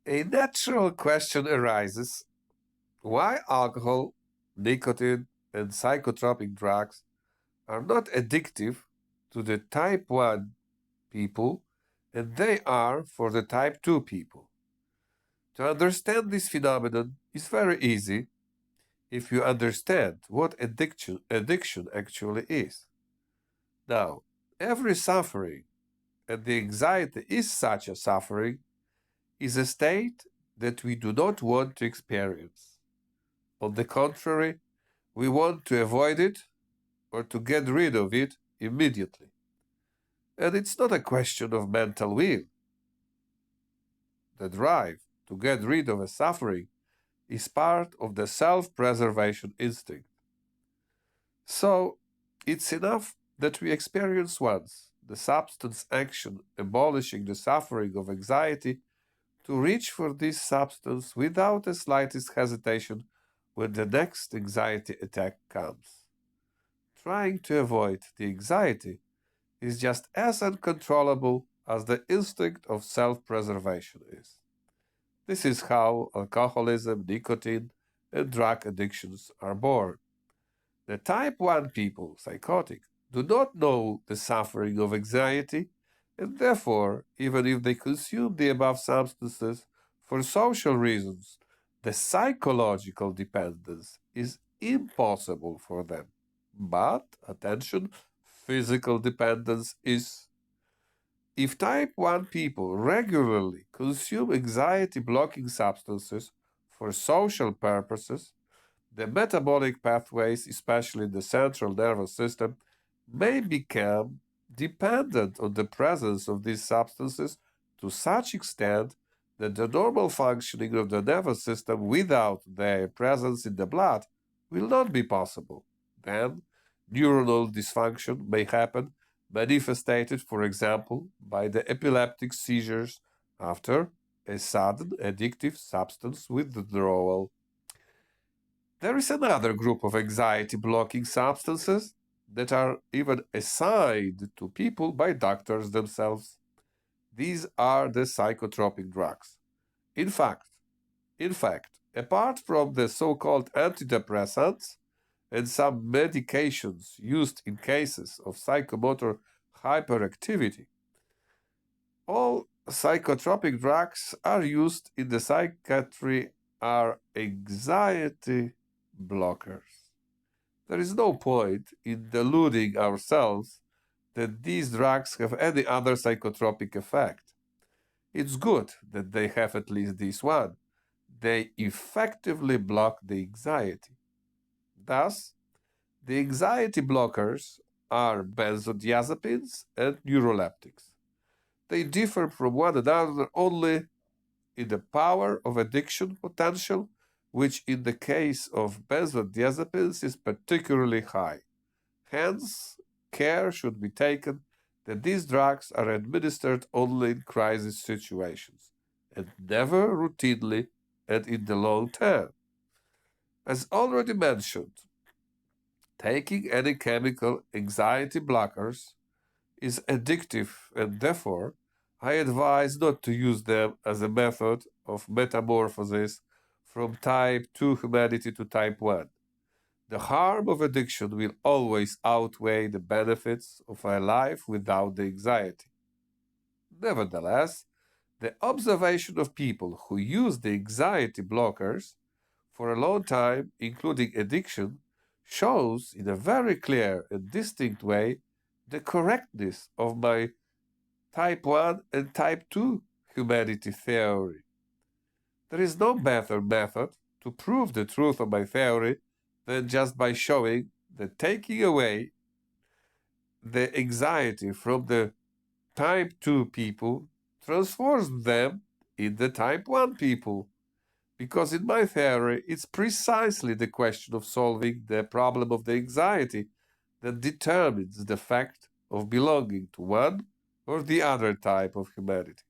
A natural question arises: why alcohol, nicotine, and psychotropic drugs are not addictive to the type 1 people and they are for the type 2 people? To understand this phenomenon is very easy if you understand what addiction actually is. Now, every suffering, and the anxiety is such a suffering, is a state that we do not want to experience. On the contrary, we want to avoid it or to get rid of it immediately. And it's not a question of mental will. The drive to get rid of a suffering is part of the self preservation instinct. So, it's enough that we experience once the substance action abolishing the suffering of anxiety to reach for this substance without the slightest hesitation when the next anxiety attack comes. Trying to avoid the anxiety is just as uncontrollable as the instinct of self preservation is. This is how alcoholism, nicotine, and drug addictions are born. The type 1 people, psychotic, do not know the suffering of anxiety, and therefore, even if they consume the above substances for social reasons, the psychological dependence is impossible for them. But, attention, physical dependence is. If type 1 people regularly consume anxiety blocking substances for social purposes, the metabolic pathways, especially in the central nervous system, may become dependent on the presence of these substances to such extent that the normal functioning of the nervous system without their presence in the blood will not be possible. Then, neuronal dysfunction may happen, manifested, for example, by the epileptic seizures after a sudden addictive substance withdrawal. There is another group of anxiety blocking substances that are even assigned to people by doctors themselves. These are the psychotropic drugs. In fact, apart from the so-called antidepressants and some medications used in cases of psychomotor hyperactivity, all psychotropic drugs are used in the psychiatry are anxiety blockers. There is no point in deluding ourselves that these drugs have any other psychotropic effect. It's good that they have at least this one. They effectively block the anxiety. Thus, the anxiety blockers are benzodiazepines and neuroleptics. They differ from one another only in the power of addiction potential, which in the case of benzodiazepines is particularly high. Hence, care should be taken that these drugs are administered only in crisis situations and never routinely and in the long term. As already mentioned, taking any chemical anxiety blockers is addictive and therefore I advise not to use them as a method of metamorphosis from type 2 humanity to type 1. The harm of addiction will always outweigh the benefits of a life without the anxiety. Nevertheless, the observation of people who use the anxiety blockers for a long time, including addiction, shows in a very clear and distinct way the correctness of my type 1 and type 2 humanity theory. There is no better method to prove the truth of my theory than just by showing that taking away the anxiety from the type 2 people transforms them in the type 1 people. Because in my theory, it's precisely the question of solving the problem of the anxiety that determines the fact of belonging to one or the other type of humanity.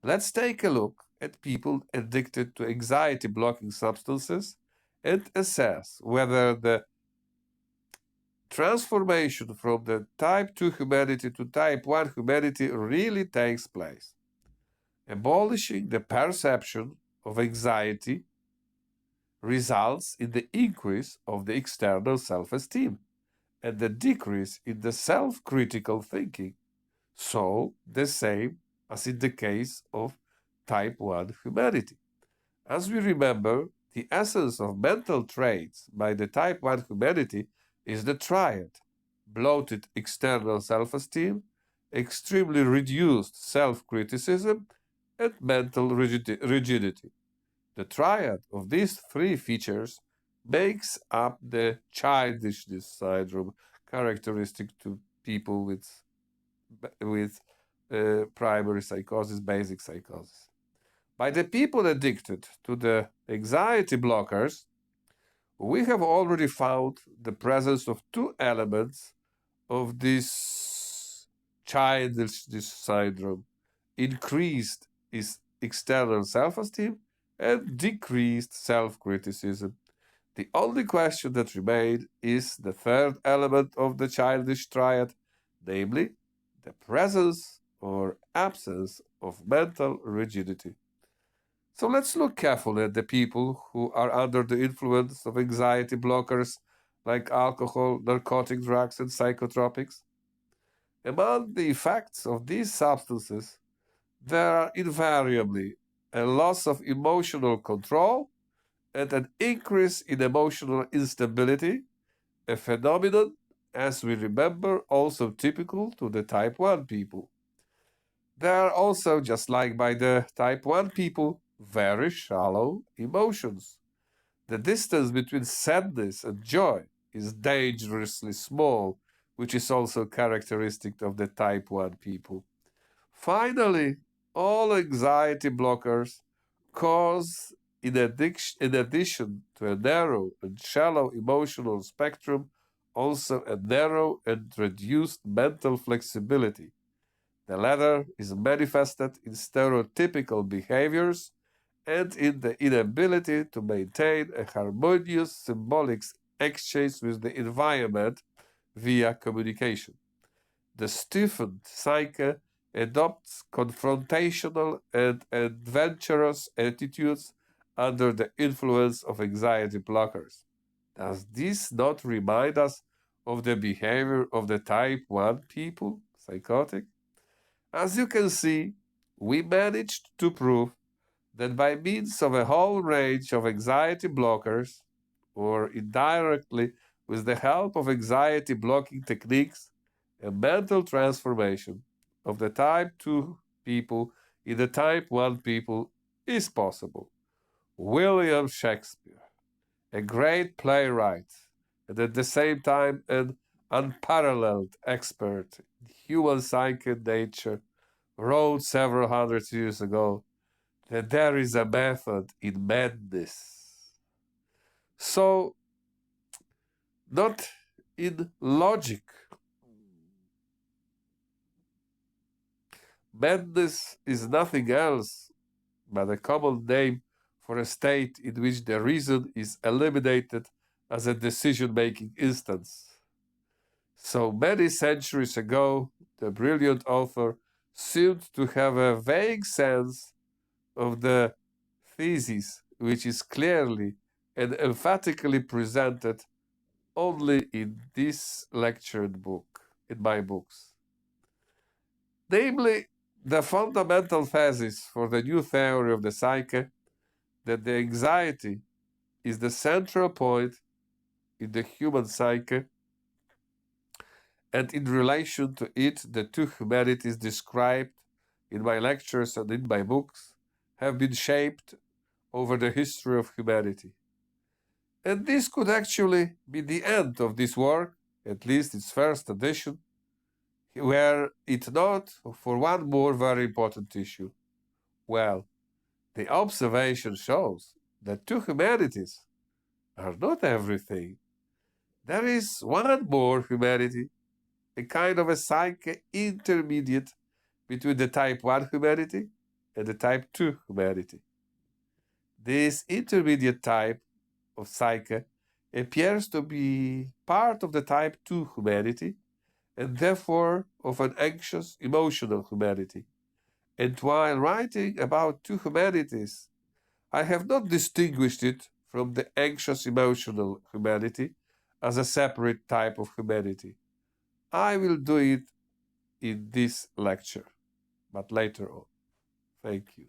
Let's take a look at people addicted to anxiety blocking substances and assess whether the transformation from the type 2 humanity to type 1 humanity really takes place. Abolishing the perception of anxiety results in the increase of the external self esteem and the decrease in the self critical thinking. So, the same as in the case of type 1 humanity. As we remember, the essence of mental traits by the type 1 humanity is the triad: bloated external self esteem, extremely reduced self criticism, and mental rigidity. The triad of these three features makes up the childishness syndrome characteristic to people with primary psychosis, basic psychosis. By the people addicted to the anxiety blockers, we have already found the presence of two elements of this childish syndrome: increased is external self-esteem and decreased self-criticism. The only question that remains is the third element of the childish triad, namely the presence or absence of mental rigidity. So let's look carefully at the people who are under the influence of anxiety blockers like alcohol, narcotic drugs, and psychotropics. Among the effects of these substances, there are invariably a loss of emotional control and an increase in emotional instability, a phenomenon, as we remember, also typical to the type 1 people. There are also, just like by the type 1 people, very shallow emotions. The distance between sadness and joy is dangerously small, which is also characteristic of the type 1 people. Finally, all anxiety blockers cause, in addition to a narrow and shallow emotional spectrum, also a narrow and reduced mental flexibility. The latter is manifested in stereotypical behaviors and in the inability to maintain a harmonious symbolic exchange with the environment via communication. The stiffened psyche adopts confrontational and adventurous attitudes under the influence of anxiety blockers. Does this not remind us of the behavior of the type 1 people, psychotic? As you can see, we managed to prove that by means of a whole range of anxiety blockers, or indirectly with the help of anxiety blocking techniques, a mental transformation of the type 2 people in the type 1 people is possible. William Shakespeare, a great playwright, and at the same time an unparalleled expert in human psyche and nature, wrote several hundred years ago that there is a method in madness. So, not in logic. Madness is nothing else but a common name for a state in which the reason is eliminated as a decision making instance. So many centuries ago, the brilliant author seemed to have a vague sense of the thesis, which is clearly and emphatically presented only in this lectured book, in my books. Namely, the fundamental thesis for the new theory of the psyche that the anxiety is the central point in the human psyche, and in relation to it, the two humanities described in my lectures and in my books have been shaped over the history of humanity. And this could actually be the end of this work, at least its first edition, were it not for one more very important issue. Well, the observation shows that two humanities are not everything. There is one more humanity, a kind of a psyche intermediate between the type 1 humanity and the type 2 humanity. This intermediate type of psyche appears to be part of the type 2 humanity and therefore of an anxious emotional humanity. And while writing about two humanities, I have not distinguished it from the anxious emotional humanity as a separate type of humanity. I will do it in this lecture, but later on. Thank you.